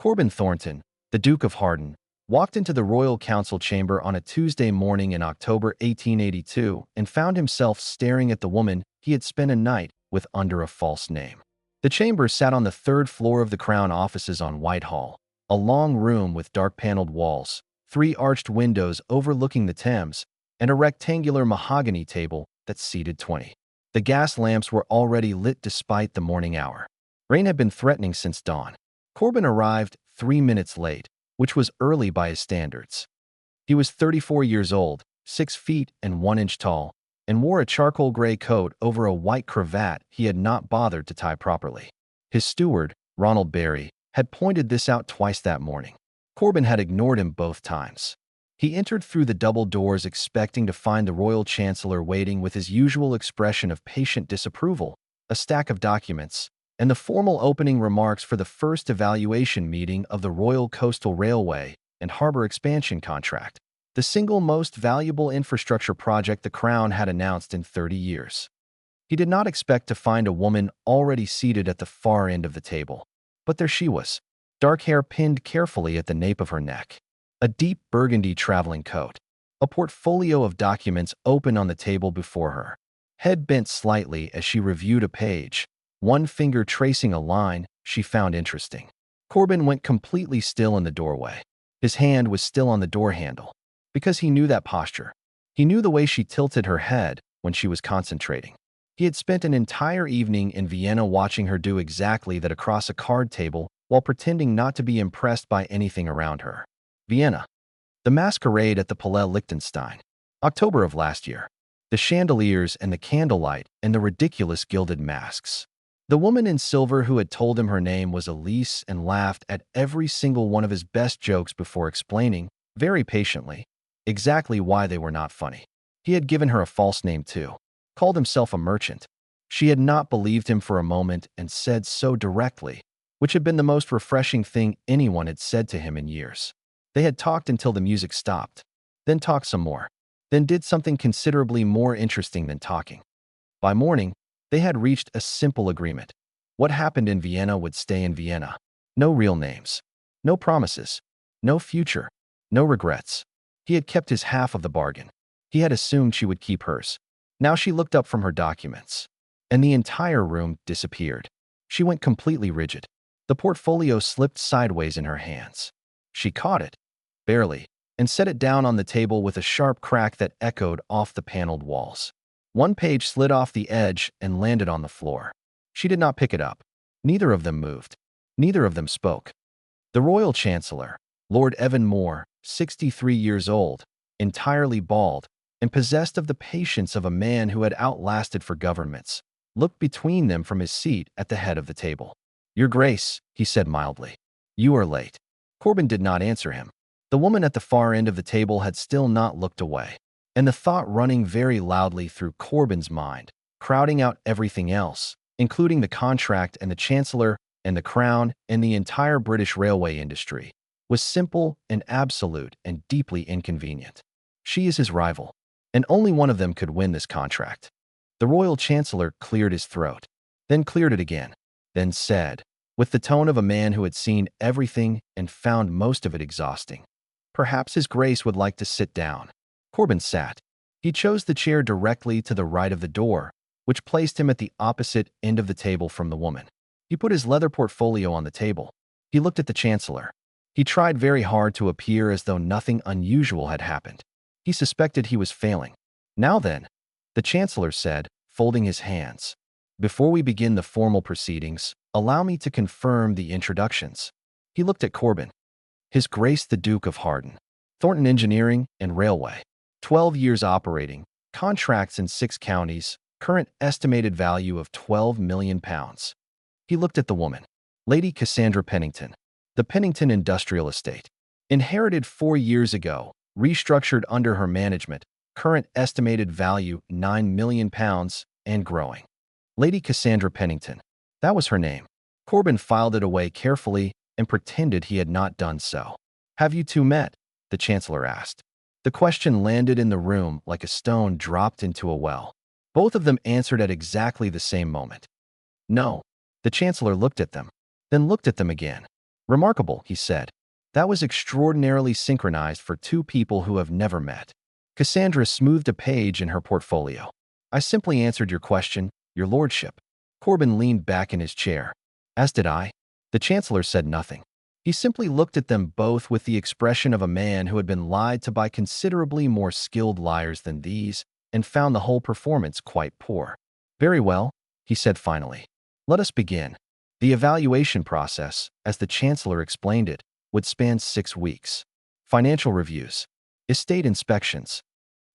Korbin Thornton, the Duke of Hardin, walked into the royal council chamber on a Tuesday morning in October 1882 and found himself staring at the woman he had spent a night with under a false name. The chamber sat on the third floor of the Crown offices on Whitehall, a long room with dark-paneled walls, 3 arched windows overlooking the Thames, and a rectangular mahogany table that seated 20. The gas lamps were already lit despite the morning hour. Rain had been threatening since dawn. Korbin arrived 3 minutes late, which was early by his standards. He was 34 years old, 6 feet and 1 inch tall, and wore a charcoal gray coat over a white cravat he had not bothered to tie properly. His steward, Ronald Barry, had pointed this out twice that morning. Korbin had ignored him both times. He entered through the double doors expecting to find the royal chancellor waiting with his usual expression of patient disapproval, a stack of documents, and the formal opening remarks for the first evaluation meeting of the Royal Coastal Railway and Harbor Expansion Contract, the single most valuable infrastructure project the Crown had announced in 30 years. He did not expect to find a woman already seated at the far end of the table, but there she was, dark hair pinned carefully at the nape of her neck, a deep burgundy traveling coat, a portfolio of documents open on the table before her, head bent slightly as she reviewed a page, one finger tracing a line she found interesting. Korbin went completely still in the doorway. His hand was still on the door handle, because he knew that posture. He knew the way she tilted her head when she was concentrating. He had spent an entire evening in Vienna watching her do exactly that across a card table while pretending not to be impressed by anything around her. Vienna. The masquerade at the Palais Liechtenstein. October of last year. The chandeliers and the candlelight and the ridiculous gilded masks. The woman in silver who had told him her name was Elise and laughed at every single one of his best jokes before explaining, very patiently, exactly why they were not funny. He had given her a false name too, called himself a merchant. She had not believed him for a moment and said so directly, which had been the most refreshing thing anyone had said to him in years. They had talked until the music stopped, then talked some more, then did something considerably more interesting than talking. By morning, they had reached a simple agreement. What happened in Vienna would stay in Vienna. No real names. No promises. No future. No regrets. He had kept his half of the bargain. He had assumed she would keep hers. Now she looked up from her documents, and the entire room disappeared. She went completely rigid. The portfolio slipped sideways in her hands. She caught it, barely, and set it down on the table with a sharp crack that echoed off the paneled walls. One page slid off the edge and landed on the floor. She did not pick it up. Neither of them moved. Neither of them spoke. The Royal Chancellor, Lord Evan Moore, 63 years old, entirely bald, and possessed of the patience of a man who had outlasted for governments, looked between them from his seat at the head of the table. "Your Grace," he said mildly, "you are late." Korbin did not answer him. The woman at the far end of the table had still not looked away, and the thought running very loudly through Korbin's mind, crowding out everything else, including the contract and the Chancellor and the Crown and the entire British railway industry, was simple and absolute and deeply inconvenient. She is his rival, and only one of them could win this contract. The Royal Chancellor cleared his throat, then cleared it again, then said, with the tone of a man who had seen everything and found most of it exhausting, "Perhaps His Grace would like to sit down." Korbin sat. He chose the chair directly to the right of the door, which placed him at the opposite end of the table from the woman. He put his leather portfolio on the table. He looked at the Chancellor. He tried very hard to appear as though nothing unusual had happened. He suspected he was failing. "Now then," the Chancellor said, folding his hands, "before we begin the formal proceedings, allow me to confirm the introductions." He looked at Korbin. His Grace the Duke of Hardin, Thornton Engineering and Railway. 12 years operating, contracts in 6 counties, current estimated value of £12 million. He looked at the woman. Lady Cassandra Pennington. The Pennington Industrial Estate. Inherited 4 years ago, restructured under her management, current estimated value £9 million and growing. Lady Cassandra Pennington. That was her name. Korbin filed it away carefully and pretended he had not done so. "Have you two met?" the Chancellor asked. The question landed in the room like a stone dropped into a well. Both of them answered at exactly the same moment. "No." The Chancellor looked at them, then looked at them again, Remarkable, he said. That was extraordinarily synchronized for two people who have never met. Cassandra smoothed a page in her portfolio. I simply answered your question, your lordship. Korbin leaned back in his chair. As did I. The chancellor said nothing. He simply looked at them both with the expression of a man who had been lied to by considerably more skilled liars than these, and found the whole performance quite poor. Very well, he said finally. Let us begin. The evaluation process, as the chancellor explained it, would span 6 weeks. Financial reviews, estate inspections,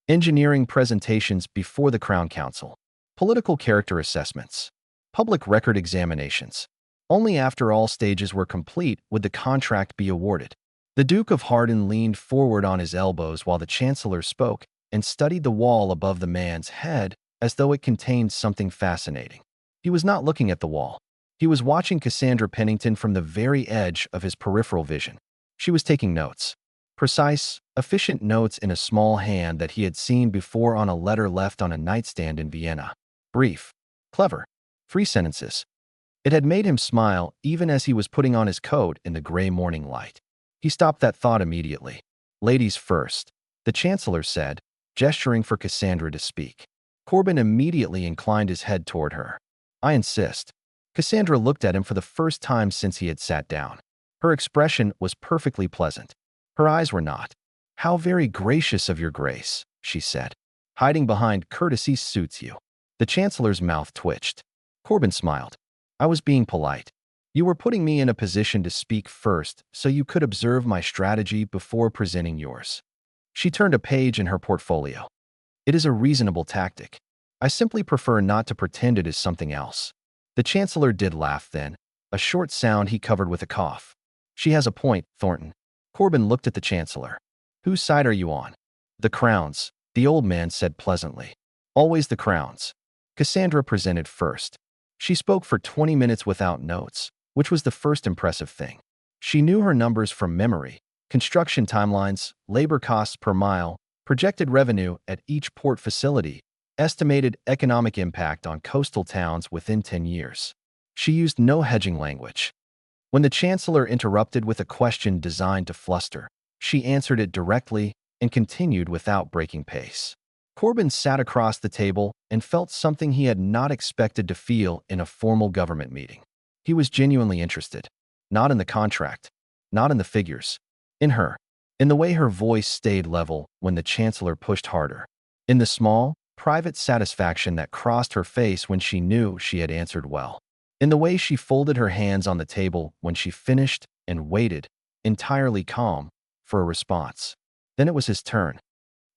engineering presentations before the Crown Council, political character assessments, public record examinations. Only after all stages were complete would the contract be awarded. The Duke of Hardin leaned forward on his elbows while the chancellor spoke and studied the wall above the man's head as though it contained something fascinating. He was not looking at the wall. He was watching Cassandra Pennington from the very edge of his peripheral vision. She was taking notes. Precise, efficient notes in a small hand that he had seen before on a letter left on a nightstand in Vienna. Brief. Clever. 3 sentences. It had made him smile even as he was putting on his coat in the gray morning light. He stopped that thought immediately. Ladies first, the chancellor said, gesturing for Cassandra to speak. Korbin immediately inclined his head toward her. I insist. Cassandra looked at him for the first time since he had sat down. Her expression was perfectly pleasant. Her eyes were not. How very gracious of your grace, she said. Hiding behind courtesy suits you. The chancellor's mouth twitched. Korbin smiled. I was being polite. You were putting me in a position to speak first so you could observe my strategy before presenting yours. She turned a page in her portfolio. It is a reasonable tactic. I simply prefer not to pretend it is something else. The chancellor did laugh then, a short sound he covered with a cough. She has a point, Thornton. Korbin looked at the chancellor. Whose side are you on? The Crown's, the old man said pleasantly. Always the Crown's. Cassandra presented first. She spoke for 20 minutes without notes, which was the first impressive thing. She knew her numbers from memory, construction timelines, labor costs per mile, projected revenue at each port facility, estimated economic impact on coastal towns within 10 years. She used no hedging language. When the chancellor interrupted with a question designed to fluster, she answered it directly and continued without breaking pace. Korbin sat across the table and felt something he had not expected to feel in a formal government meeting. He was genuinely interested. Not in the contract, not in the figures. In her. In the way her voice stayed level when the chancellor pushed harder. In the small, private satisfaction that crossed her face when she knew she had answered well. In the way she folded her hands on the table when she finished and waited, entirely calm, for a response. Then it was his turn.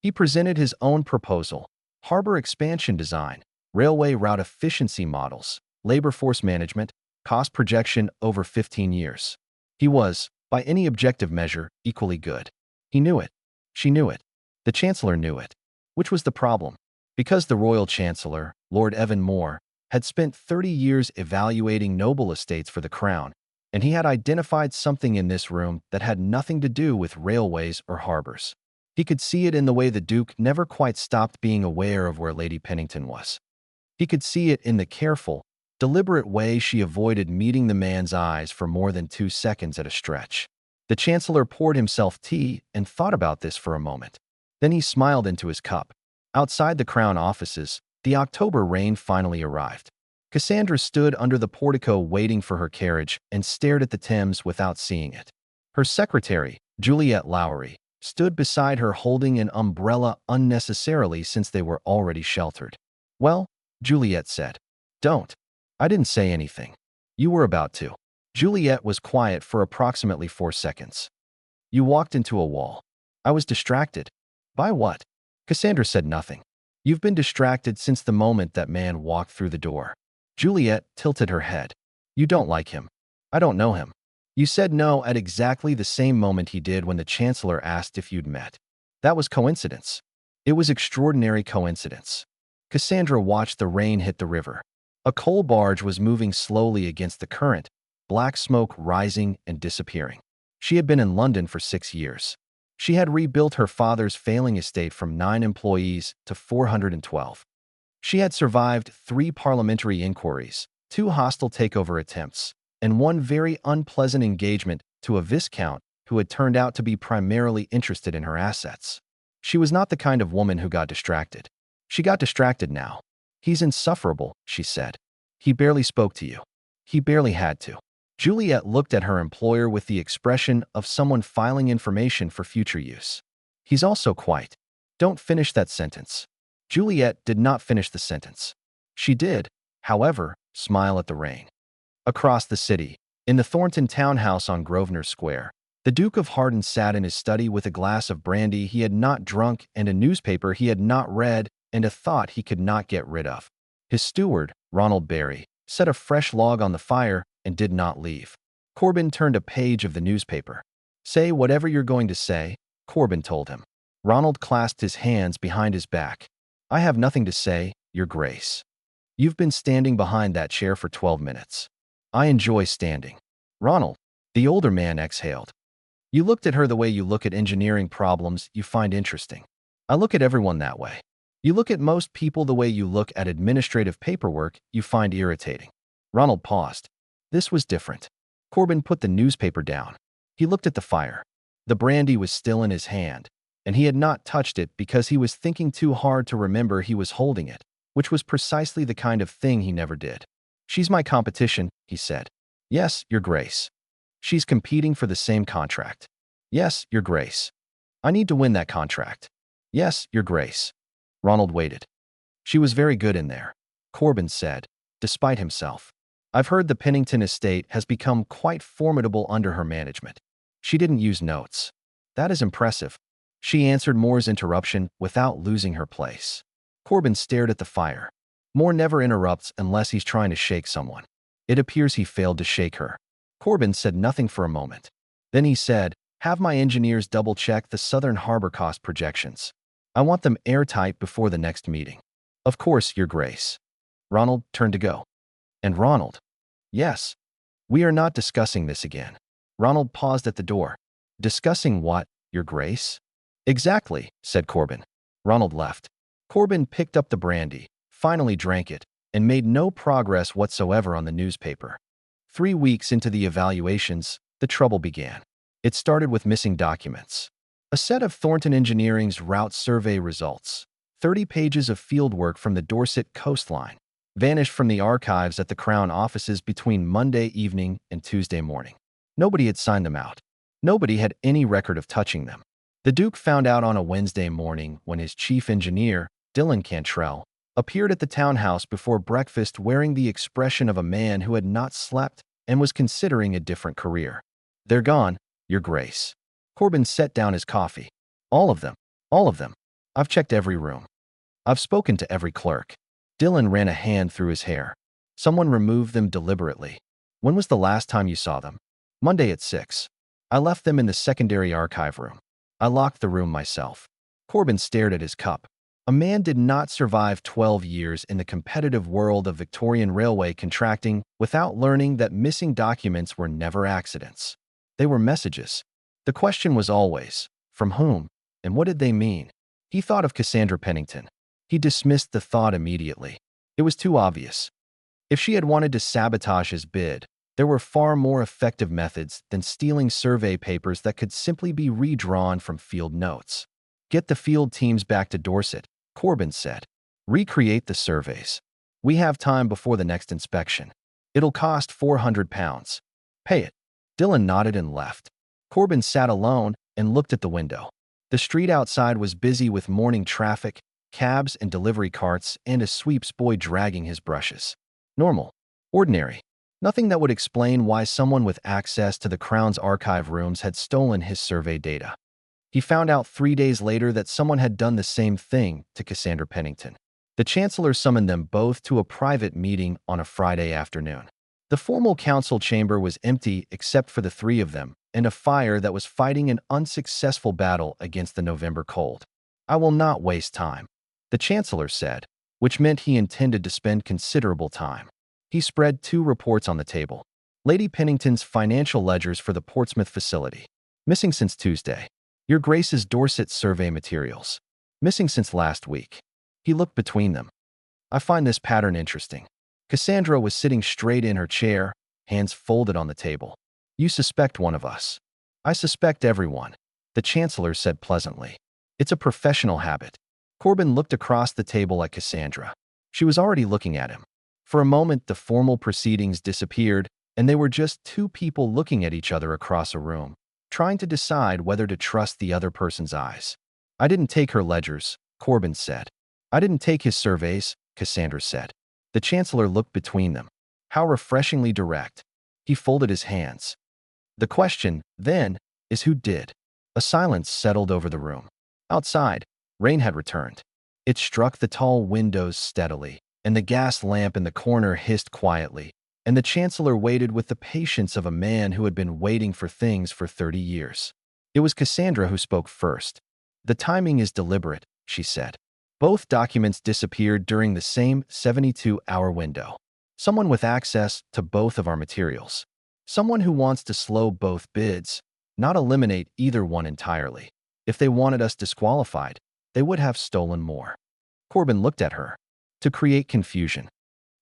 He presented his own proposal: harbor expansion design, railway route efficiency models, labor force management, cost projection over 15 years. He was, by any objective measure, equally good. He knew it. She knew it. The chancellor knew it. Which was the problem? Because the royal chancellor, Lord Evan Moore, had spent 30 years evaluating noble estates for the crown, and he had identified something in this room that had nothing to do with railways or harbors. He could see it in the way the Duke never quite stopped being aware of where Lady Pennington was. He could see it in the careful, deliberate way she avoided meeting the man's eyes for more than 2 seconds at a stretch. The chancellor poured himself tea and thought about this for a moment. Then he smiled into his cup. Outside the Crown offices, the October rain finally arrived. Cassandra stood under the portico waiting for her carriage and stared at the Thames without seeing it. Her secretary, Juliet Lowry, stood beside her holding an umbrella unnecessarily since they were already sheltered. Well, Juliet said. Don't. I didn't say anything. You were about to. Juliet was quiet for approximately 4 seconds. You walked into a wall. I was distracted. By what? Cassandra said nothing. You've been distracted since the moment that man walked through the door. Juliet tilted her head. You don't like him. I don't know him. You said no at exactly the same moment he did when the chancellor asked if you'd met. That was coincidence. It was extraordinary coincidence. Cassandra watched the rain hit the river. A coal barge was moving slowly against the current, black smoke rising and disappearing. She had been in London for 6 years. She had rebuilt her father's failing estate from 9 employees to 412. She had survived 3 parliamentary inquiries, 2 hostile takeover attempts, and one very unpleasant engagement to a viscount who had turned out to be primarily interested in her assets. She was not the kind of woman who got distracted. She got distracted now. "He's insufferable," she said. "He barely spoke to you. He barely had to." Juliet looked at her employer with the expression of someone filing information for future use. "He's also quite—" "Don't finish that sentence." Juliet did not finish the sentence. She did, however, smile at the rain. Across the city, in the Thornton townhouse on Grosvenor Square, the Duke of Hardin sat in his study with a glass of brandy he had not drunk and a newspaper he had not read and a thought he could not get rid of. His steward, Ronald Barry, set a fresh log on the fire and did not leave. Korbin turned a page of the newspaper. "Say whatever you're going to say," Korbin told him. Ronald clasped his hands behind his back. "I have nothing to say, Your Grace. You've been standing behind that chair for 12 minutes. I enjoy standing." "Ronald," the older man exhaled. "You looked at her the way you look at engineering problems you find interesting. I look at everyone that way. You look at most people the way you look at administrative paperwork you find irritating." Ronald paused. This was different. Korbin put the newspaper down. He looked at the fire. The brandy was still in his hand, and he had not touched it because he was thinking too hard to remember he was holding it, which was precisely the kind of thing he never did. "She's my competition," he said. "Yes, Your Grace." "She's competing for the same contract." "Yes, Your Grace." "I need to win that contract." "Yes, Your Grace." Ronald waited. "She was very good in there," Korbin said, despite himself. "I've heard the Pennington estate has become quite formidable under her management. She didn't use notes." "That is impressive." She answered Moore's interruption without losing her place. Korbin stared at the fire. Moore never interrupts unless he's trying to shake someone. It appears he failed to shake her. Korbin said nothing for a moment. Then he said, "Have my engineers double-check the Southern Harbor cost projections. I want them airtight before the next meeting." "Of course, Your Grace." Ronald turned to go. "And Ronald." "Yes." "We are not discussing this again." Ronald paused at the door. "Discussing what, Your Grace?" "Exactly," said Korbin. Ronald left. Korbin picked up the brandy, finally drank it, and made no progress whatsoever on the newspaper. 3 weeks into the evaluations, the trouble began. It started with missing documents. A set of Thornton Engineering's route survey results, 30 pages of fieldwork from the Dorset coastline, vanished from the archives at the Crown offices between Monday evening and Tuesday morning. Nobody had signed them out. Nobody had any record of touching them. The Duke found out on a Wednesday morning when his chief engineer, Dylan Cantrell, appeared at the townhouse before breakfast wearing the expression of a man who had not slept and was considering a different career. "They're gone, Your Grace." Korbin set down his coffee. "All of them. All of them. I've checked every room. I've spoken to every clerk." Dylan ran a hand through his hair. "Someone removed them deliberately." "When was the last time you saw them?" "Monday at 6. I left them in the secondary archive room. I locked the room myself." Korbin stared at his cup. A man did not survive 12 years in the competitive world of Victorian railway contracting without learning that missing documents were never accidents. They were messages. The question was always, from whom, and what did they mean? He thought of Cassandra Pennington. He dismissed the thought immediately. It was too obvious. If she had wanted to sabotage his bid, there were far more effective methods than stealing survey papers that could simply be redrawn from field notes. "Get the field teams back to Dorset," Korbin said. "Recreate the surveys. We have time before the next inspection. It'll cost £400. Pay it." Dylan nodded and left. Korbin sat alone and looked at the window. The street outside was busy with morning traffic, cabs and delivery carts, and a sweeps boy dragging his brushes. Normal. Ordinary. Nothing that would explain why someone with access to the Crown's archive rooms had stolen his survey data. He found out 3 days later that someone had done the same thing to Cassandra Pennington. The Chancellor summoned them both to a private meeting on a Friday afternoon. The formal council chamber was empty except for the three of them and a fire that was fighting an unsuccessful battle against the November cold. "I will not waste time," the Chancellor said, which meant he intended to spend considerable time. He spread 2 reports on the table. Lady Pennington's financial ledgers for the Portsmouth facility. Missing since Tuesday. Your Grace's Dorset survey materials. Missing since last week. He looked between them. "I find this pattern interesting." Cassandra was sitting straight in her chair, hands folded on the table. You suspect one of us. I suspect everyone, the Chancellor said pleasantly. It's a professional habit. Korbin looked across the table at Cassandra. She was already looking at him. For a moment, the formal proceedings disappeared, and they were just two people looking at each other across a room, trying to decide whether to trust the other person's eyes. I didn't take her ledgers, Korbin said. I didn't take his surveys, Cassandra said. The Chancellor looked between them. How refreshingly direct. He folded his hands. The question, then, is who did? A silence settled over the room. Outside, rain had returned. It struck the tall windows steadily, and the gas lamp in the corner hissed quietly, and the Chancellor waited with the patience of a man who had been waiting for things for 30 years. It was Cassandra who spoke first. The timing is deliberate, she said. Both documents disappeared during the same 72-hour window. Someone with access to both of our materials. Someone who wants to slow both bids, not eliminate either one entirely. If they wanted us disqualified, they would have stolen more. Korbin looked at her. To create confusion.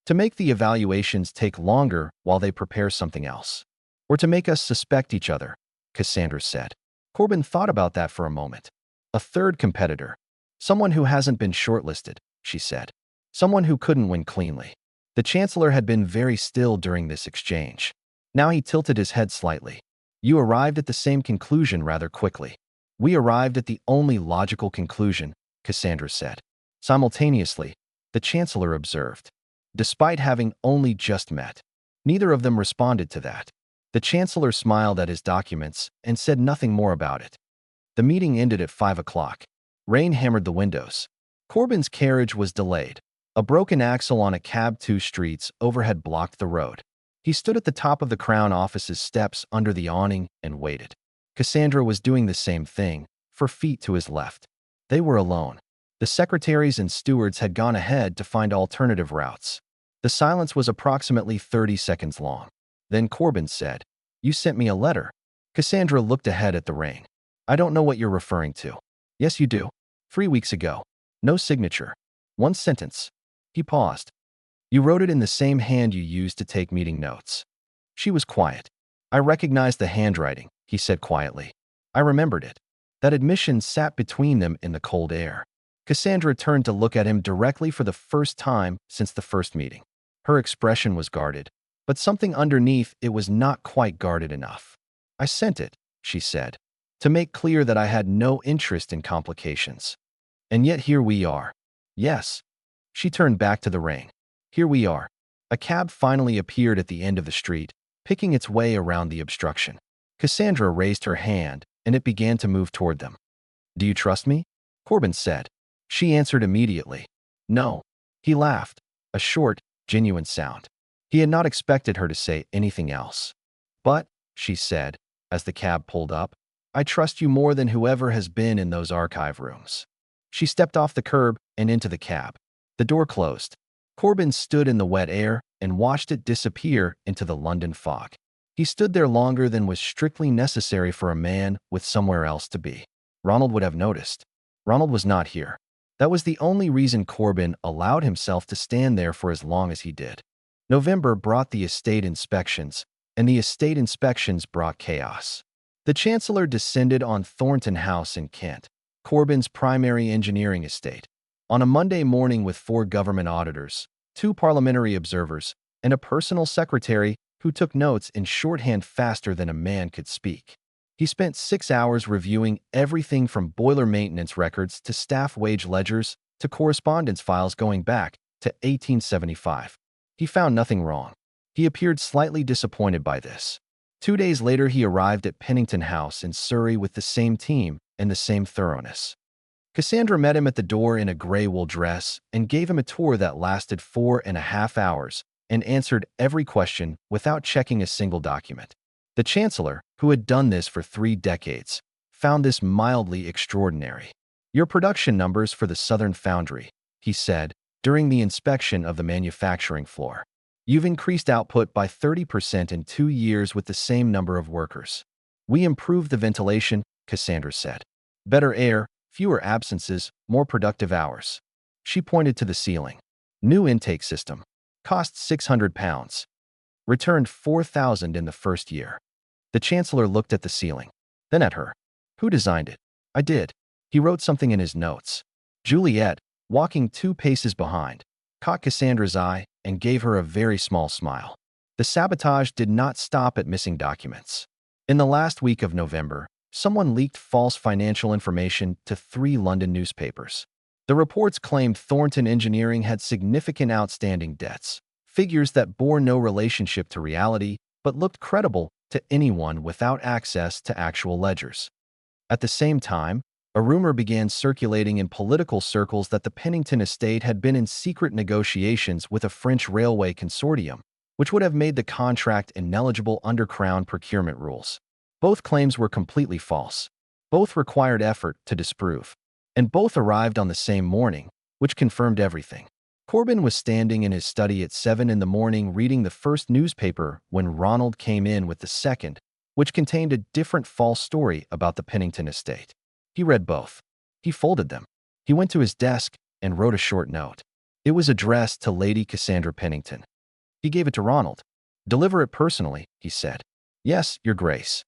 To make the evaluations take longer while they prepare something else. Or to make us suspect each other, Cassandra said. Korbin thought about that for a moment. A third competitor. Someone who hasn't been shortlisted, she said. Someone who couldn't win cleanly. The Chancellor had been very still during this exchange. Now he tilted his head slightly. You arrived at the same conclusion rather quickly. We arrived at the only logical conclusion, Cassandra said. Simultaneously, the Chancellor observed. Despite having only just met, neither of them responded to that. The Chancellor smiled at his documents and said nothing more about it. The meeting ended at 5 o'clock. Rain hammered the windows. Korbin's carriage was delayed. A broken axle on a cab 2 streets overhead blocked the road. He stood at the top of the Crown Office's steps under the awning and waited. Cassandra was doing the same thing, 4 feet to his left. They were alone. The secretaries and stewards had gone ahead to find alternative routes. The silence was approximately 30 seconds long. Then Korbin said, You sent me a letter. Cassandra looked ahead at the rain. I don't know what you're referring to. Yes, you do. 3 weeks ago. No signature. 1 sentence. He paused. You wrote it in the same hand you used to take meeting notes. She was quiet. I recognized the handwriting, he said quietly. I remembered it. That admission sat between them in the cold air. Cassandra turned to look at him directly for the first time since the first meeting. Her expression was guarded, but something underneath it was not quite guarded enough. I sent it, she said, to make clear that I had no interest in complications. And yet here we are. Yes. She turned back to the rain. Here we are. A cab finally appeared at the end of the street, picking its way around the obstruction. Cassandra raised her hand, and it began to move toward them. Do you trust me? Korbin said. She answered immediately. No. He laughed, a short, genuine sound. He had not expected her to say anything else. But, she said, as the cab pulled up, I trust you more than whoever has been in those archive rooms. She stepped off the curb and into the cab. The door closed. Korbin stood in the wet air and watched it disappear into the London fog. He stood there longer than was strictly necessary for a man with somewhere else to be. Ronald would have noticed. Ronald was not here. That was the only reason Korbin allowed himself to stand there for as long as he did. November brought the estate inspections, and the estate inspections brought chaos. The Chancellor descended on Thornton House in Kent, Korbin's primary engineering estate, on a Monday morning with 4 government auditors, 2 parliamentary observers, and a personal secretary who took notes in shorthand faster than a man could speak. He spent 6 hours reviewing everything from boiler maintenance records to staff wage ledgers to correspondence files going back to 1875. He found nothing wrong. He appeared slightly disappointed by this. 2 days later, he arrived at Pennington House in Surrey with the same team and the same thoroughness. Cassandra met him at the door in a gray wool dress and gave him a tour that lasted 4.5 hours and answered every question without checking a single document. The Chancellor, who had done this for 3 decades, found this mildly extraordinary. Your production numbers for the Southern Foundry, he said, during the inspection of the manufacturing floor. You've increased output by 30% in 2 years with the same number of workers. We improved the ventilation, Cassandra said. Better air, fewer absences, more productive hours. She pointed to the ceiling. New intake system. Cost £600. Returned 4,000 in the first year. The chancellor looked at the ceiling, then at her. Who designed it? I did. He wrote something in his notes. Juliet, walking 2 paces behind, caught Cassandra's eye and gave her a very small smile. The sabotage did not stop at missing documents. In the last week of November, someone leaked false financial information to 3 London newspapers. The reports claimed Thornton Engineering had significant outstanding debts, figures that bore no relationship to reality but looked credible to anyone without access to actual ledgers. At the same time, a rumor began circulating in political circles that the Pennington estate had been in secret negotiations with a French railway consortium, which would have made the contract ineligible under Crown procurement rules. Both claims were completely false. Both required effort to disprove. And both arrived on the same morning, which confirmed everything. Korbin was standing in his study at 7 in the morning reading the first newspaper when Ronald came in with the second, which contained a different false story about the Pennington estate. He read both. He folded them. He went to his desk and wrote a short note. It was addressed to Lady Cassandra Pennington. He gave it to Ronald. "Deliver it personally," he said. "Yes, Your Grace."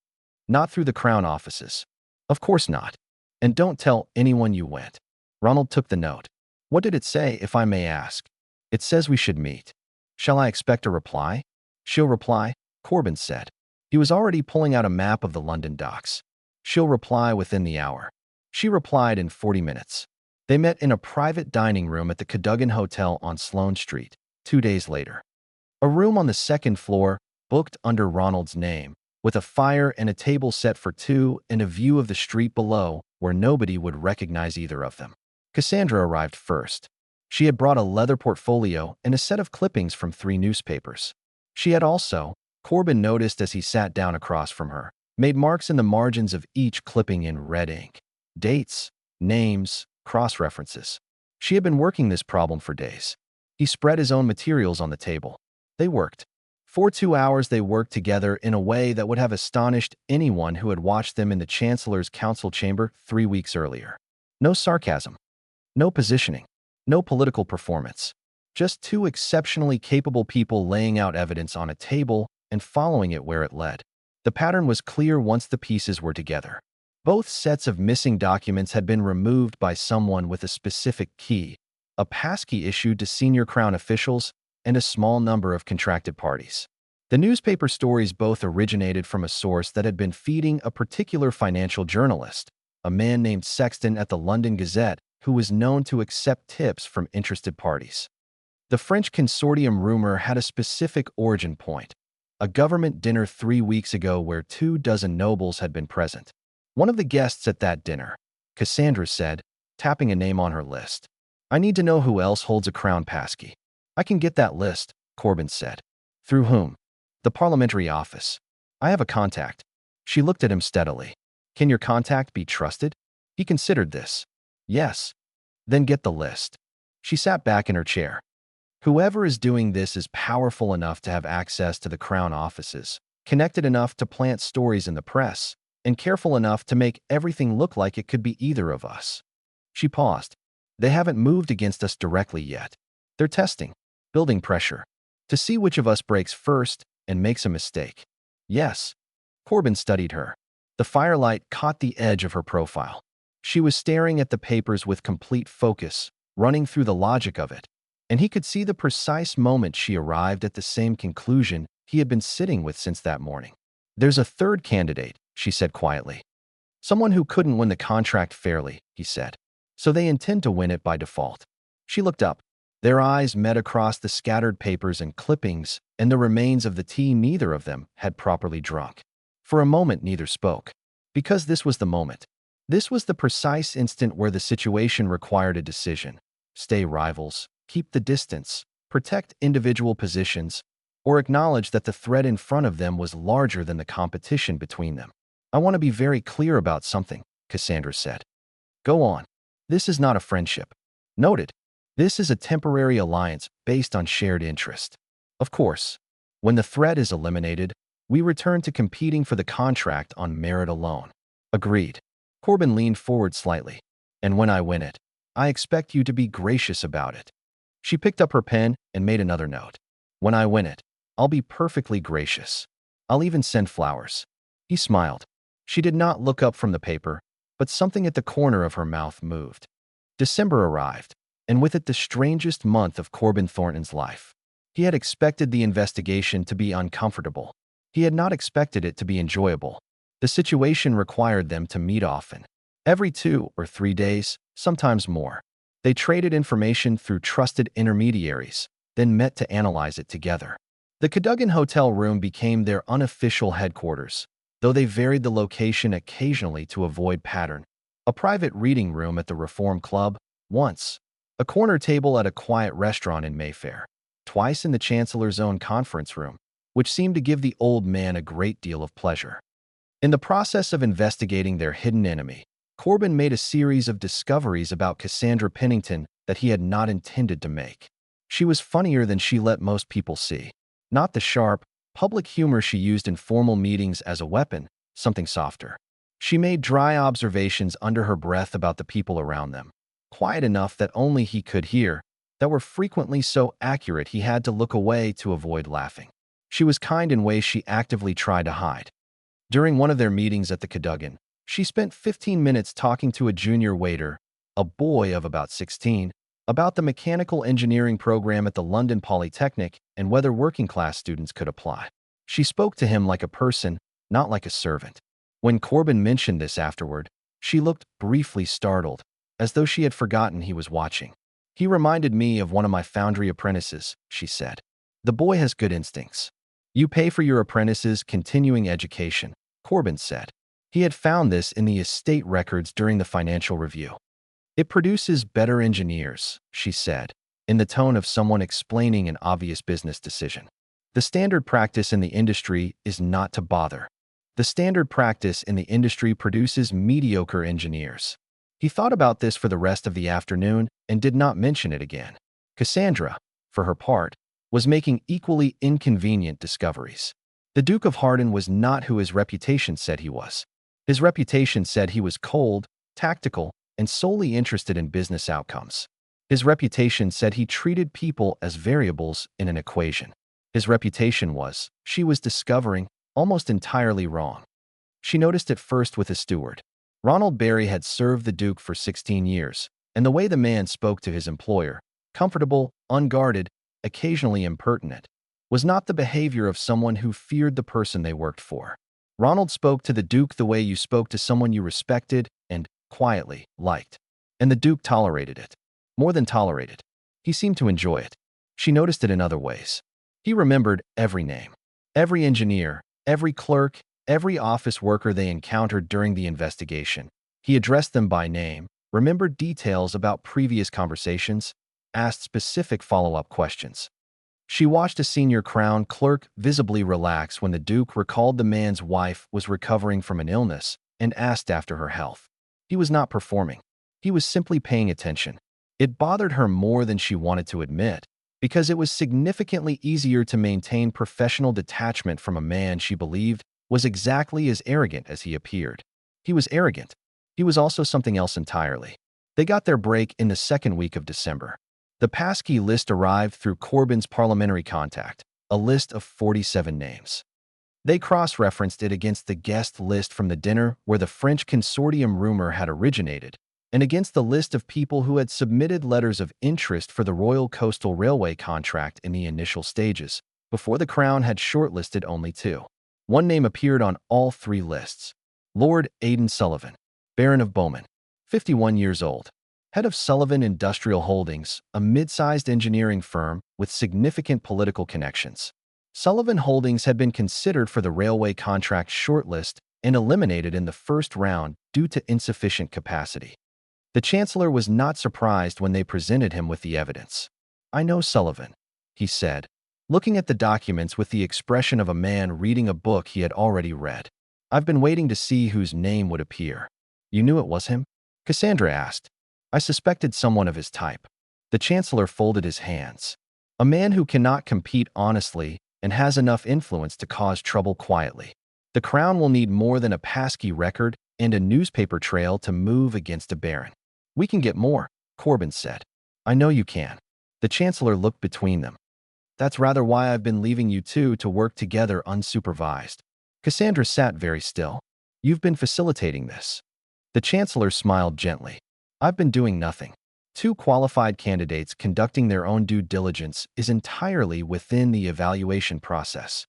"Not through the Crown offices." "Of course not. And don't tell anyone you went." Ronald took the note. "What did it say, if I may ask?" "It says we should meet." "Shall I expect a reply?" "She'll reply," Korbin said. He was already pulling out a map of the London docks. "She'll reply within the hour." She replied in 40 minutes. They met in a private dining room at the Cadogan Hotel on Sloane Street, 2 days later. A room on the 2nd floor, booked under Ronald's name, with a fire and a table set for 2 and a view of the street below where nobody would recognize either of them. Cassandra arrived first. She had brought a leather portfolio and a set of clippings from 3 newspapers. She had also, Korbin noticed as he sat down across from her, made marks in the margins of each clipping in red ink. Dates, names, cross-references. She had been working this problem for days. He spread his own materials on the table. They worked. For 2 hours they worked together in a way that would have astonished anyone who had watched them in the Chancellor's council chamber 3 weeks earlier. No sarcasm. No positioning. No political performance. Just 2 exceptionally capable people laying out evidence on a table and following it where it led. The pattern was clear once the pieces were together. Both sets of missing documents had been removed by someone with a specific key, a passkey issued to senior Crown officials, and a small number of contracted parties. The newspaper stories both originated from a source that had been feeding a particular financial journalist, a man named Sexton at the London Gazette, who was known to accept tips from interested parties. The French consortium rumor had a specific origin point, a government dinner 3 weeks ago where 24 nobles had been present. One of the guests at that dinner, Cassandra said, tapping a name on her list. "I need to know who else holds a Crown passkey." "I can get that list," Korbin said. "Through whom?" "The parliamentary office. I have a contact." She looked at him steadily. "Can your contact be trusted?" He considered this. "Yes." "Then get the list." She sat back in her chair. "Whoever is doing this is powerful enough to have access to the Crown offices, connected enough to plant stories in the press, and careful enough to make everything look like it could be either of us." She paused. "They haven't moved against us directly yet. They're testing, building pressure, to see which of us breaks first and makes a mistake." "Yes." Korbin studied her. The firelight caught the edge of her profile. She was staring at the papers with complete focus, running through the logic of it, and he could see the precise moment she arrived at the same conclusion he had been sitting with since that morning. "There's a third candidate," she said quietly. "Someone who couldn't win the contract fairly," he said. "So they intend to win it by default." She looked up. Their eyes met across the scattered papers and clippings and the remains of the tea neither of them had properly drunk. For a moment neither spoke. Because this was the moment. This was the precise instant where the situation required a decision. Stay rivals, keep the distance, protect individual positions, or acknowledge that the threat in front of them was larger than the competition between them. "I want to be very clear about something," Cassandra said. "Go on." "This is not a friendship." "Noted. This is a temporary alliance based on shared interest. Of course, when the threat is eliminated, we return to competing for the contract on merit alone." "Agreed." Korbin leaned forward slightly. "And when I win it, I expect you to be gracious about it." She picked up her pen and made another note. "When I win it, I'll be perfectly gracious. I'll even send flowers." He smiled. She did not look up from the paper, but something at the corner of her mouth moved. December arrived, and with it the strangest month of Korbin Thornton's life. He had expected the investigation to be uncomfortable. He had not expected it to be enjoyable. The situation required them to meet often. Every 2 or 3 days, sometimes more. They traded information through trusted intermediaries, then met to analyze it together. The Cadogan hotel room became their unofficial headquarters, though they varied the location occasionally to avoid pattern. A private reading room at the Reform Club, once. A corner table at a quiet restaurant in Mayfair. Twice in the Chancellor's own conference room, which seemed to give the old man a great deal of pleasure. In the process of investigating their hidden enemy, Korbin made a series of discoveries about Cassandra Pennington that he had not intended to make. She was funnier than she let most people see. Not the sharp, public humor she used in formal meetings as a weapon, something softer. She made dry observations under her breath about the people around them, quiet enough that only he could hear, that were frequently so accurate he had to look away to avoid laughing. She was kind in ways she actively tried to hide. During one of their meetings at the Cadogan, she spent 15 minutes talking to a junior waiter, a boy of about 16, about the mechanical engineering program at the London Polytechnic and whether working-class students could apply. She spoke to him like a person, not like a servant. When Korbin mentioned this afterward, she looked briefly startled, as though she had forgotten he was watching. "He reminded me of one of my foundry apprentices," she said. "The boy has good instincts." "You pay for your apprentices' continuing education," Korbin said. He had found this in the estate records during the financial review. "It produces better engineers," she said, in the tone of someone explaining an obvious business decision. "The standard practice in the industry is not to bother. The standard practice in the industry produces mediocre engineers." He thought about this for the rest of the afternoon and did not mention it again. Cassandra, for her part, was making equally inconvenient discoveries. The Duke of Hardin was not who his reputation said he was. His reputation said he was cold, tactical, and solely interested in business outcomes. His reputation said he treated people as variables in an equation. His reputation was, she was discovering, almost entirely wrong. She noticed it first with a steward. Ronald Barry had served the Duke for 16 years, and the way the man spoke to his employer, comfortable, unguarded, occasionally impertinent, was not the behavior of someone who feared the person they worked for. Ronald spoke to the Duke the way you spoke to someone you respected and, quietly, liked. And the Duke tolerated it. More than tolerated. He seemed to enjoy it. She noticed it in other ways. He remembered every name, every engineer, every clerk, every office worker they encountered during the investigation. He addressed them by name, remembered details about previous conversations, asked specific follow-up questions. She watched a senior Crown clerk visibly relax when the Duke recalled the man's wife was recovering from an illness and asked after her health. He was not performing. He was simply paying attention. It bothered her more than she wanted to admit, because it was significantly easier to maintain professional detachment from a man she believed was exactly as arrogant as he appeared. He was arrogant. He was also something else entirely. They got their break in the second week of December. The passkey list arrived through Korbin's parliamentary contact, a list of 47 names. They cross-referenced it against the guest list from the dinner where the French consortium rumor had originated, and against the list of people who had submitted letters of interest for the Royal Coastal Railway contract in the initial stages, before the Crown had shortlisted only 2. One name appeared on all 3 lists. Lord Aidan Sullivan, Baron of Bowman, 51 years old. Head of Sullivan Industrial Holdings, a mid-sized engineering firm with significant political connections. Sullivan Holdings had been considered for the railway contract shortlist and eliminated in the first round due to insufficient capacity. The Chancellor was not surprised when they presented him with the evidence. "I know Sullivan," he said, looking at the documents with the expression of a man reading a book he had already read. "I've been waiting to see whose name would appear." "You knew it was him?" Cassandra asked. "I suspected someone of his type." The Chancellor folded his hands. "A man who cannot compete honestly and has enough influence to cause trouble quietly. The Crown will need more than a passkey record and a newspaper trail to move against a baron." "We can get more," Korbin said. "I know you can." The Chancellor looked between them. That's rather why I've been leaving you two to work together unsupervised. Cassandra sat very still. You've been facilitating this. The Chancellor smiled gently. I've been doing nothing. Two qualified candidates conducting their own due diligence is entirely within the evaluation process.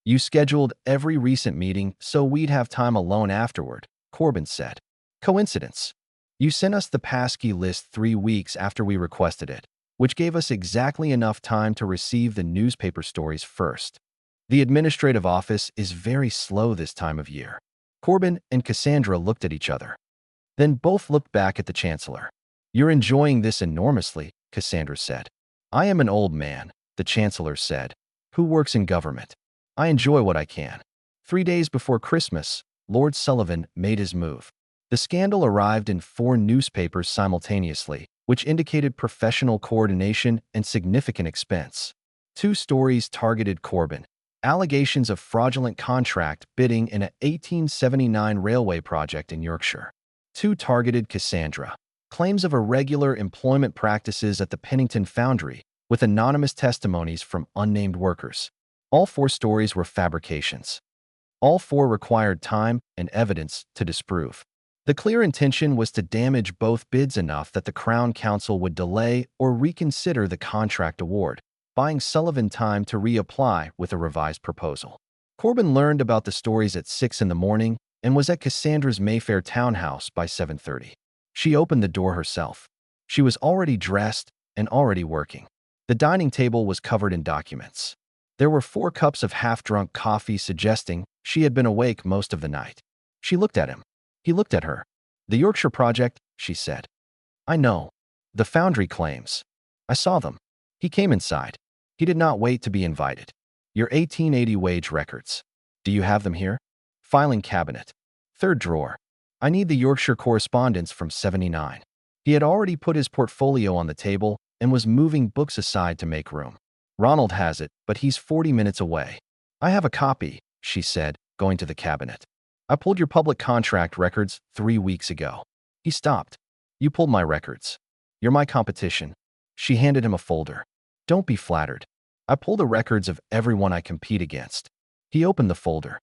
You scheduled every recent meeting so we'd have time alone afterward, Korbin said. Coincidence. You sent us the passkey list 3 weeks after we requested it, which gave us exactly enough time to receive the newspaper stories first. The administrative office is very slow this time of year. Korbin and Cassandra looked at each other. Then both looked back at the Chancellor. You're enjoying this enormously, Cassandra said. I am an old man, the Chancellor said, who works in government. I enjoy what I can. 3 days before Christmas, Lord Sullivan made his move. The scandal arrived in 4 newspapers simultaneously, which indicated professional coordination and significant expense. 2 stories targeted Korbin. Allegations of fraudulent contract bidding in an 1879 railway project in Yorkshire. 2 targeted Cassandra. Claims of irregular employment practices at the Pennington foundry, with anonymous testimonies from unnamed workers. All 4 stories were fabrications. All 4 required time and evidence to disprove. The clear intention was to damage both bids enough that the Crown Council would delay or reconsider the contract award, buying Sullivan time to reapply with a revised proposal. Korbin learned about the stories at 6 in the morning and was at Cassandra's Mayfair townhouse by 7:30. She opened the door herself. She was already dressed and already working. The dining table was covered in documents. There were 4 cups of half-drunk coffee suggesting she had been awake most of the night. She looked at him. He looked at her. The Yorkshire project, she said. I know. The foundry claims. I saw them. He came inside. He did not wait to be invited. Your 1880 wage records. Do you have them here? Filing cabinet. 3rd drawer. I need the Yorkshire correspondence from 79. He had already put his portfolio on the table and was moving books aside to make room. Ronald has it, but he's 40 minutes away. I have a copy, she said, going to the cabinet. I pulled your public contract records 3 weeks ago. He stopped. You pulled my records. You're my competition. She handed him a folder. Don't be flattered. I pull the records of everyone I compete against. He opened the folder.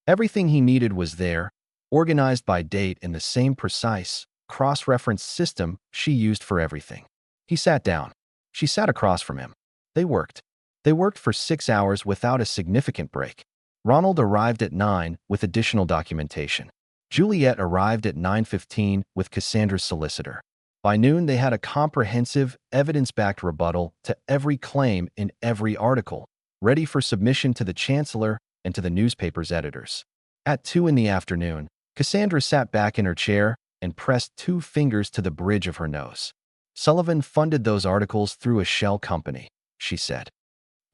Everything he needed was there, organized by date in the same precise, cross-referenced system she used for everything. He sat down. She sat across from him. They worked. They worked for 6 hours without a significant break. Ronald arrived at 9 with additional documentation. Juliet arrived at 9:15 with Cassandra's solicitor. By noon, they had a comprehensive, evidence-backed rebuttal to every claim in every article, ready for submission to the Chancellor and to the newspaper's editors. At 2 in the afternoon, Cassandra sat back in her chair and pressed 2 fingers to the bridge of her nose. Sullivan funded those articles through a shell company, she said.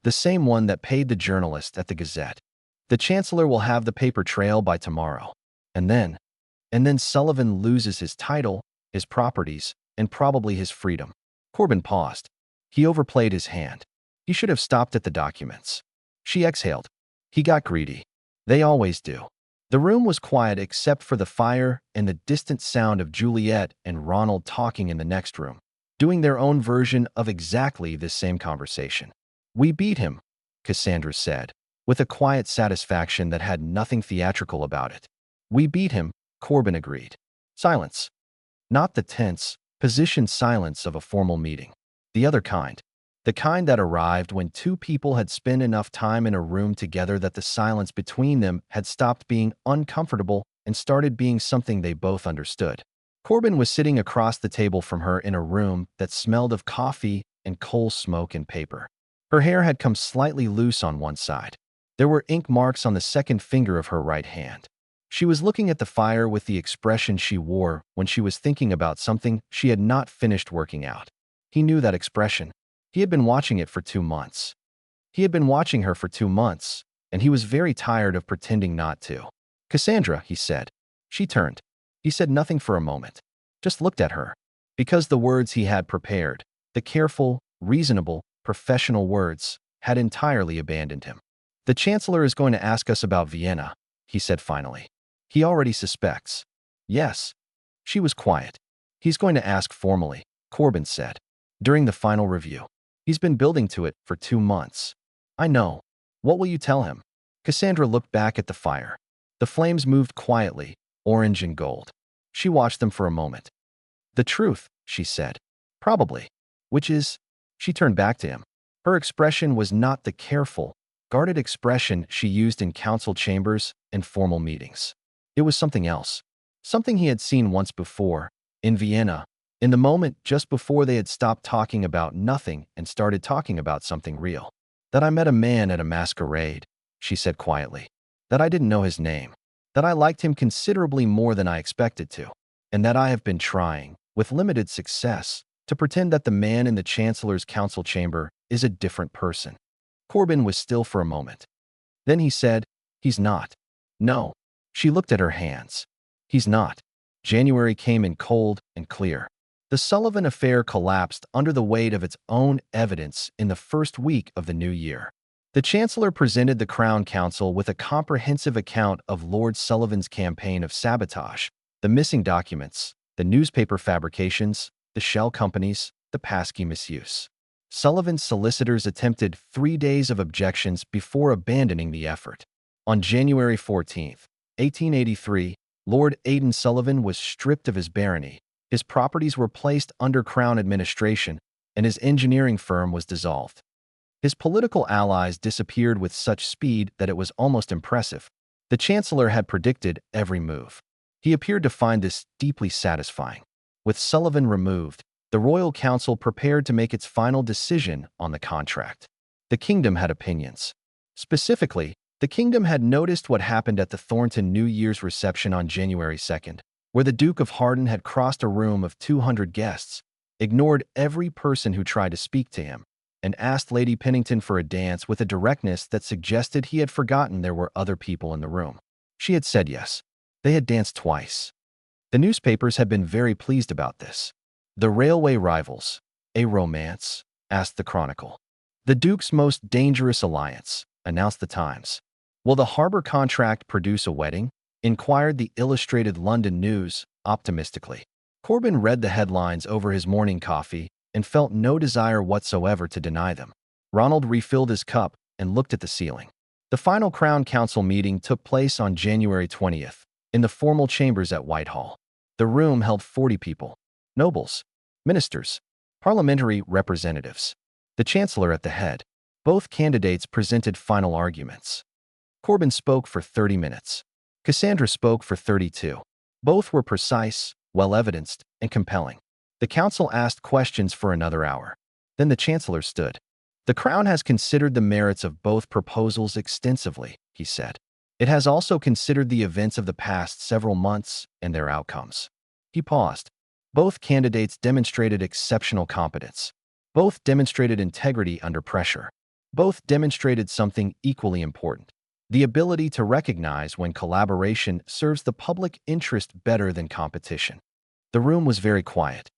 The same one that paid the journalist at the Gazette. The Chancellor will have the paper trail by tomorrow. And then Sullivan loses his title, his properties, and probably his freedom. Korbin paused. He overplayed his hand. He should have stopped at the documents. She exhaled. He got greedy. They always do. The room was quiet except for the fire and the distant sound of Juliet and Ronald talking in the next room, doing their own version of exactly this same conversation. We beat him, Cassandra said, with a quiet satisfaction that had nothing theatrical about it. We beat him, Korbin agreed. Silence. Not the tense, positioned silence of a formal meeting. The other kind. The kind that arrived when 2 people had spent enough time in a room together that the silence between them had stopped being uncomfortable and started being something they both understood. Korbin was sitting across the table from her in a room that smelled of coffee and coal smoke and paper. Her hair had come slightly loose on one side. There were ink marks on the 2nd finger of her right hand. She was looking at the fire with the expression she wore when she was thinking about something she had not finished working out. He knew that expression. He had been watching it for 2 months. He had been watching her for 2 months, and he was very tired of pretending not to. Cassandra, he said. She turned. He said nothing for a moment, just looked at her. Because the words he had prepared, the careful, reasonable, professional words, had entirely abandoned him. The Chancellor is going to ask us about Vienna, he said finally. He already suspects. Yes. She was quiet. He's going to ask formally, Korbin said, during the final review. He's been building to it for 2 months. I know. What will you tell him? Cassandra looked back at the fire. The flames moved quietly, orange and gold. She watched them for a moment. The truth, she said. Probably. Which is? She turned back to him. Her expression was not the careful, guarded expression she used in council chambers and formal meetings. It was something else. Something he had seen once before, in Vienna, in the moment just before they had stopped talking about nothing and started talking about something real. That I met a man at a masquerade, she said quietly. That I didn't know his name. That I liked him considerably more than I expected to. And that I have been trying, with limited success, to pretend that the man in the Chancellor's council chamber is a different person. Korbin was still for a moment. Then he said, "He's not." No. She looked at her hands. He's not. January came in cold and clear. The Sullivan affair collapsed under the weight of its own evidence in the first week of the new year. The Chancellor presented the Crown Council with a comprehensive account of Lord Sullivan's campaign of sabotage, the missing documents, the newspaper fabrications, the shell companies, the passkey misuse. Sullivan's solicitors attempted 3 days of objections before abandoning the effort. On January 14, 1883, Lord Aidan Sullivan was stripped of his barony, his properties were placed under Crown administration, and his engineering firm was dissolved. His political allies disappeared with such speed that it was almost impressive. The Chancellor had predicted every move. He appeared to find this deeply satisfying. With Sullivan removed, the Royal Council prepared to make its final decision on the contract. The kingdom had opinions. Specifically, the kingdom had noticed what happened at the Thornton New Year's reception on January 2nd, where the Duke of Hardin had crossed a room of 200 guests, ignored every person who tried to speak to him, and asked Lady Pennington for a dance with a directness that suggested he had forgotten there were other people in the room. She had said yes. They had danced twice. The newspapers had been very pleased about this. The railway rivals. A romance? Asked the Chronicle. The Duke's most dangerous alliance, announced the Times. Will the harbor contract produce a wedding? Inquired the Illustrated London News, optimistically. Korbin read the headlines over his morning coffee and felt no desire whatsoever to deny them. Ronald refilled his cup and looked at the ceiling. The final Crown Council meeting took place on January 20th, in the formal chambers at Whitehall. The room held 40 people. Nobles, ministers, parliamentary representatives. The Chancellor at the head. Both candidates presented final arguments. Korbin spoke for 30 minutes. Cassandra spoke for 32. Both were precise, well-evidenced, and compelling. The council asked questions for another hour. Then the Chancellor stood. The Crown has considered the merits of both proposals extensively, he said. It has also considered the events of the past several months and their outcomes. He paused. Both candidates demonstrated exceptional competence. Both demonstrated integrity under pressure. Both demonstrated something equally important: the ability to recognize when collaboration serves the public interest better than competition. The room was very quiet.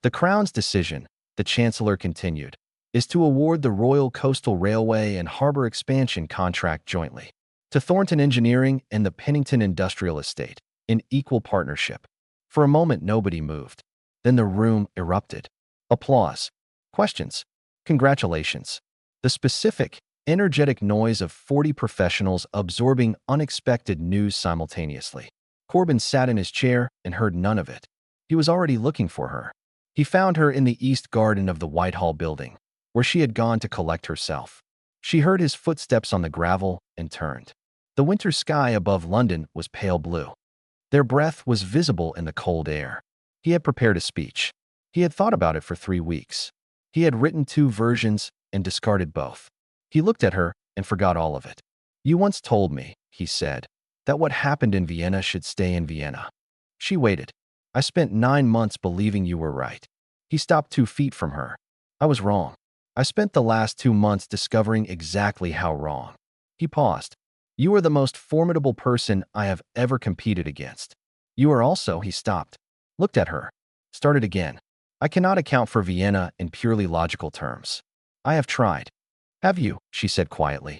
The Crown's decision, the Chancellor continued, is to award the Royal Coastal Railway and Harbour Expansion contract jointly to Thornton Engineering and the Pennington Industrial Estate, in equal partnership. For a moment nobody moved. Then the room erupted. Applause. Questions. Congratulations. The specific, energetic noise of 40 professionals absorbing unexpected news simultaneously. Korbin sat in his chair and heard none of it. He was already looking for her. He found her in the east garden of the Whitehall building, where she had gone to collect herself. She heard his footsteps on the gravel and turned. The winter sky above London was pale blue. Their breath was visible in the cold air. He had prepared a speech. He had thought about it for 3 weeks. He had written 2 versions and discarded both. He looked at her and forgot all of it. "You once told me," he said, "that what happened in Vienna should stay in Vienna." She waited. "I spent 9 months believing you were right." He stopped 2 feet from her. "I was wrong. I spent the last 2 months discovering exactly how wrong." He paused. "You are the most formidable person I have ever competed against. You are also," he stopped, looked at her, started again. "I cannot account for Vienna in purely logical terms. I have tried." "Have you?" she said quietly.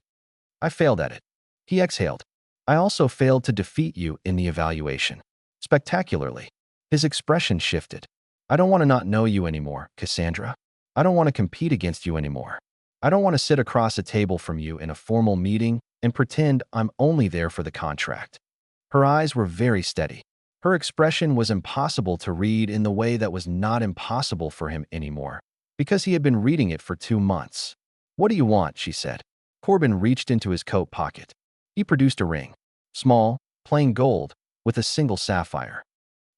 "I failed at it." He exhaled. "I also failed to defeat you in the evaluation. Spectacularly." His expression shifted. "I don't want to not know you anymore, Cassandra. I don't want to compete against you anymore. I don't want to sit across a table from you in a formal meeting and pretend I'm only there for the contract." Her eyes were very steady. Her expression was impossible to read in the way that was not impossible for him anymore, because he had been reading it for 2 months. "What do you want?" she said. Korbin reached into his coat pocket. He produced a ring. Small, plain gold, with a single sapphire.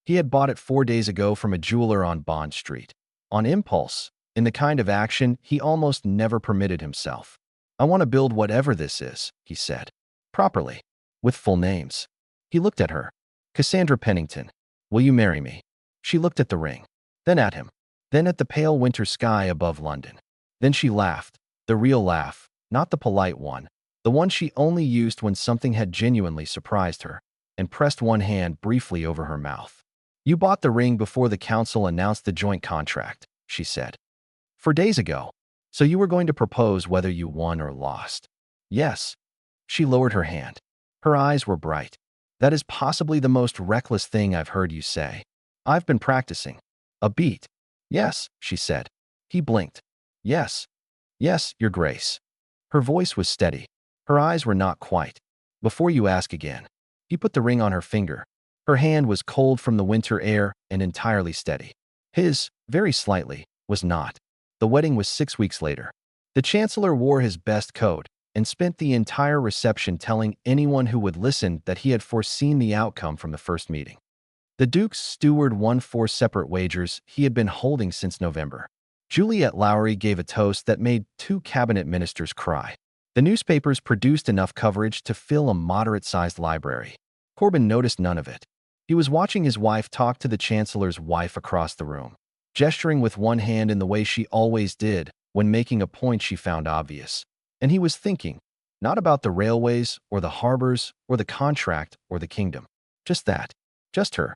He had bought it 4 days ago from a jeweler on Bond Street. On impulse, in the kind of action he almost never permitted himself. "I want to build whatever this is," he said. "Properly. With full names." He looked at her. "Cassandra Pennington, will you marry me?" She looked at the ring, then at him, then at the pale winter sky above London. Then she laughed, the real laugh, not the polite one, the one she only used when something had genuinely surprised her, and pressed one hand briefly over her mouth. "You bought the ring before the council announced the joint contract," she said. "4 days ago. So you were going to propose whether you won or lost." "Yes." She lowered her hand. Her eyes were bright. "That is possibly the most reckless thing I've heard you say. I've been practicing. A beat." "Yes," she said. He blinked. "Yes. Yes, Your Grace." Her voice was steady. Her eyes were not quite. "Before you ask again." He put the ring on her finger. Her hand was cold from the winter air and entirely steady. His, very slightly, was not. The wedding was 6 weeks later. The Chancellor wore his best coat and spent the entire reception telling anyone who would listen that he had foreseen the outcome from the first meeting. The Duke's steward won 4 separate wagers he had been holding since November. Juliet Lowry gave a toast that made 2 cabinet ministers cry. The newspapers produced enough coverage to fill a moderate-sized library. Korbin noticed none of it. He was watching his wife talk to the Chancellor's wife across the room, gesturing with one hand in the way she always did when making a point she found obvious. And he was thinking, not about the railways or the harbors or the contract or the kingdom. Just that. Just her.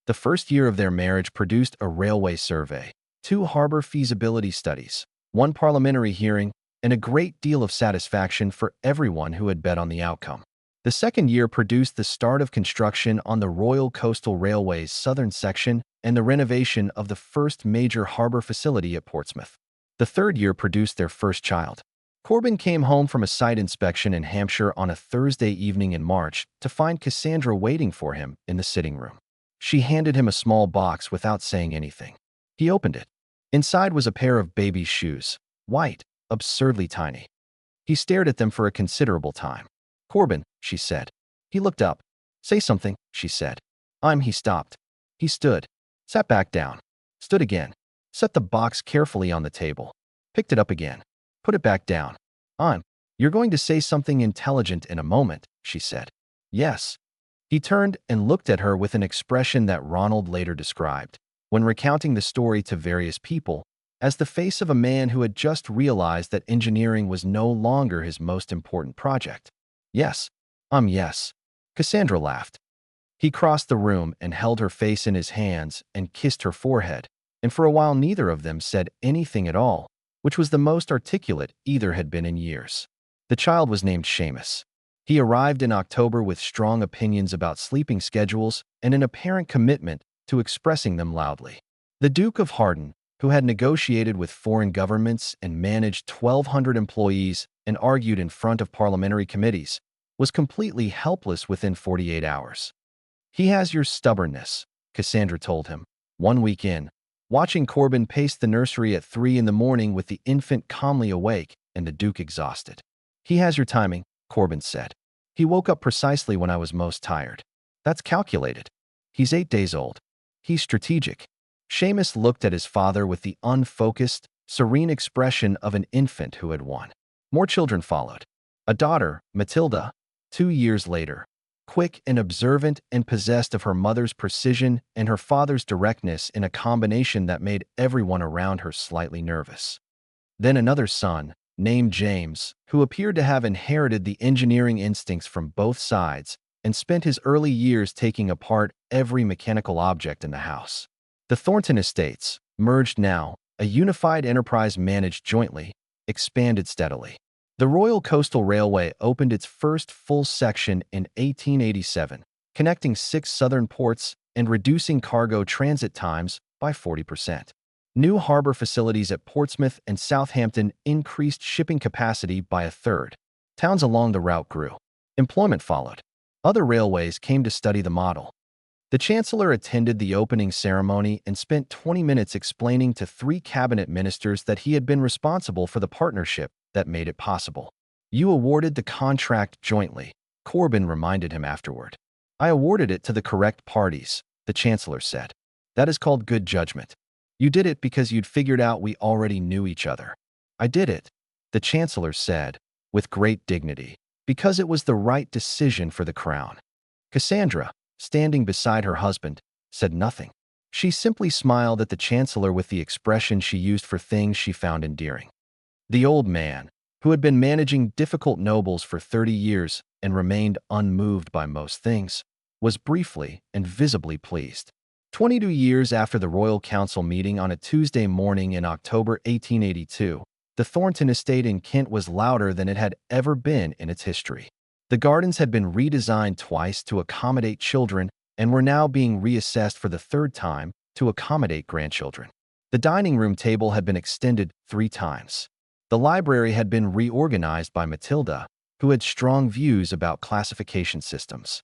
The first year of their marriage produced a railway survey, 2 harbor feasibility studies, 1 parliamentary hearing, and a great deal of satisfaction for everyone who had bet on the outcome. The second year produced the start of construction on the Royal Coastal Railway's southern section and the renovation of the first major harbor facility at Portsmouth. The third year produced their first child. Korbin came home from a site inspection in Hampshire on a Thursday evening in March to find Cassandra waiting for him in the sitting room. She handed him a small box without saying anything. He opened it. Inside was a pair of baby's shoes, white, absurdly tiny. He stared at them for a considerable time. "Korbin," she said. He looked up. "Say something," she said. He stopped. He stood, sat back down, stood again, set the box carefully on the table, picked it up again, put it back down. You're going to say something intelligent in a moment," she said. "Yes." He turned and looked at her with an expression that Ronald later described, when recounting the story to various people, as the face of a man who had just realized that engineering was no longer his most important project. "Yes. Yes." Cassandra laughed. He crossed the room and held her face in his hands and kissed her forehead, and for a while neither of them said anything at all, which was the most articulate either had been in years. The child was named Seamus. He arrived in October with strong opinions about sleeping schedules and an apparent commitment to expressing them loudly. The Duke of Hardin, who had negotiated with foreign governments and managed 1,200 employees and argued in front of parliamentary committees, was completely helpless within 48 hours. "He has your stubbornness," Cassandra told him, 1 week in, watching Korbin pace the nursery at 3 in the morning with the infant calmly awake and the Duke exhausted. "He has your timing," Korbin said. "He woke up precisely when I was most tired. That's calculated. He's 8 days old. He's strategic." Seamus looked at his father with the unfocused, serene expression of an infant who had won. More children followed. A daughter, Matilda, 2 years later, quick and observant and possessed of her mother's precision and her father's directness in a combination that made everyone around her slightly nervous. Then another son, named James, who appeared to have inherited the engineering instincts from both sides and spent his early years taking apart every mechanical object in the house. The Thornton estates, merged now, a unified enterprise managed jointly, expanded steadily. The Royal Coastal Railway opened its first full section in 1887, connecting 6 southern ports and reducing cargo transit times by 40%. New harbor facilities at Portsmouth and Southampton increased shipping capacity by a third. Towns along the route grew. Employment followed. Other railways came to study the model. The Chancellor attended the opening ceremony and spent 20 minutes explaining to 3 cabinet ministers that he had been responsible for the partnership that made it possible. "You awarded the contract jointly," Korbin reminded him afterward. "I awarded it to the correct parties," the Chancellor said. "That is called good judgment. You did it because you'd figured out we already knew each other." "I did it," the Chancellor said, with great dignity, "because it was the right decision for the Crown." Cassandra, standing beside her husband, said nothing. She simply smiled at the Chancellor with the expression she used for things she found endearing. The old man, who had been managing difficult nobles for 30 years and remained unmoved by most things, was briefly and visibly pleased. 22 years after the Royal Council meeting on a Tuesday morning in October 1882, the Thornton estate in Kent was louder than it had ever been in its history. The gardens had been redesigned twice to accommodate children and were now being reassessed for the third time to accommodate grandchildren. The dining room table had been extended 3 times. The library had been reorganized by Matilda, who had strong views about classification systems.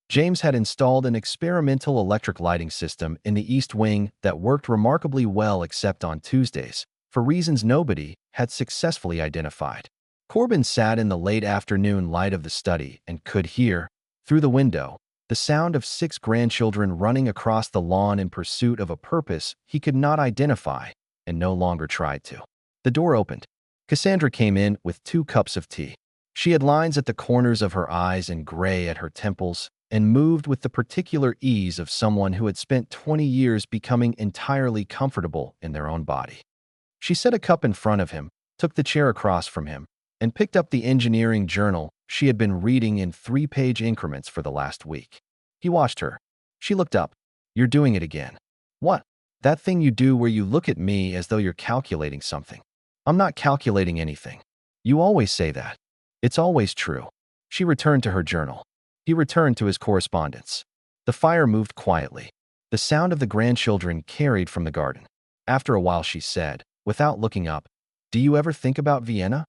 James had installed an experimental electric lighting system in the East Wing that worked remarkably well except on Tuesdays, for reasons nobody had successfully identified. Korbin sat in the late afternoon light of the study and could hear, through the window, the sound of 6 grandchildren running across the lawn in pursuit of a purpose he could not identify and no longer tried to. The door opened. Cassandra came in with 2 cups of tea. She had lines at the corners of her eyes and gray at her temples, and moved with the particular ease of someone who had spent 20 years becoming entirely comfortable in their own body. She set a cup in front of him, took the chair across from him, and picked up the engineering journal she had been reading in 3-page increments for the last week. He watched her. She looked up. "You're doing it again." "What?" "That thing you do where you look at me as though you're calculating something." "I'm not calculating anything." "You always say that." "It's always true." She returned to her journal. He returned to his correspondence. The fire moved quietly. The sound of the grandchildren carried from the garden. After a while she said, without looking up, "Do you ever think about Vienna?"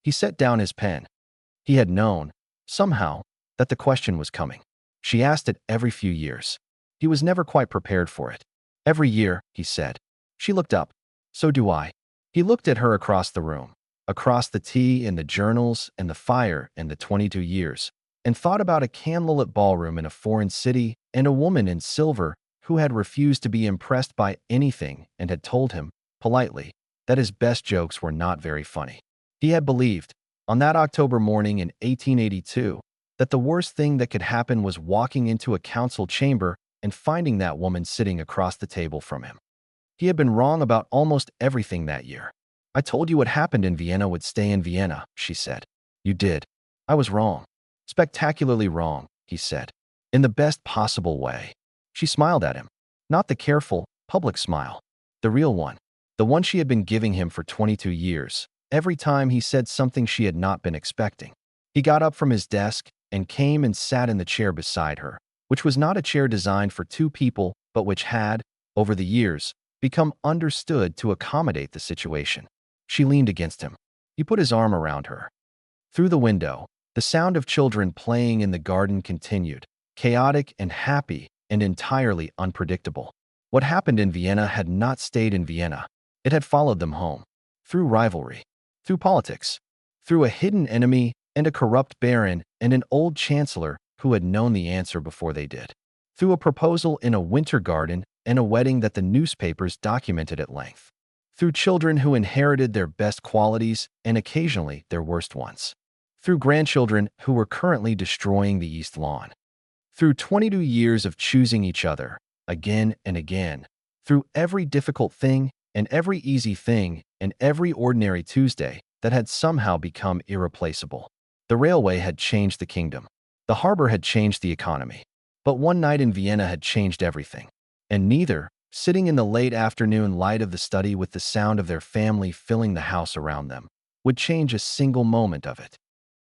He set down his pen. He had known, somehow, that the question was coming. She asked it every few years. He was never quite prepared for it. "Every year," he said. She looked up. "So do I." He looked at her across the room, across the tea and the journals and the fire and the 22 years, and thought about a candlelit ballroom in a foreign city and a woman in silver who had refused to be impressed by anything and had told him, politely, that his best jokes were not very funny. He had believed, on that October morning in 1882, that the worst thing that could happen was walking into a council chamber and finding that woman sitting across the table from him. He had been wrong about almost everything that year. "I told you what happened in Vienna would stay in Vienna," she said. "You did." "I was wrong. Spectacularly wrong," he said, in the best possible way. She smiled at him. Not the careful, public smile. The real one. The one she had been giving him for 22 years, every time he said something she had not been expecting. He got up from his desk and came and sat in the chair beside her, which was not a chair designed for 2 people, but which had, over the years, become understood to accommodate the situation. She leaned against him. He put his arm around her. Through the window, the sound of children playing in the garden continued, chaotic and happy and entirely unpredictable. What happened in Vienna had not stayed in Vienna. It had followed them home. Through rivalry, through politics, through a hidden enemy and a corrupt baron and an old chancellor who had known the answer before they did. Through a proposal in a winter garden and a wedding that the newspapers documented at length. Through children who inherited their best qualities and occasionally their worst ones. Through grandchildren who were currently destroying the East Lawn. Through 22 years of choosing each other, again and again. Through every difficult thing and every easy thing and every ordinary Tuesday that had somehow become irreplaceable. The railway had changed the kingdom. The harbor had changed the economy. But one night in Vienna had changed everything. And neither, sitting in the late afternoon light of the study with the sound of their family filling the house around them, would change a single moment of it.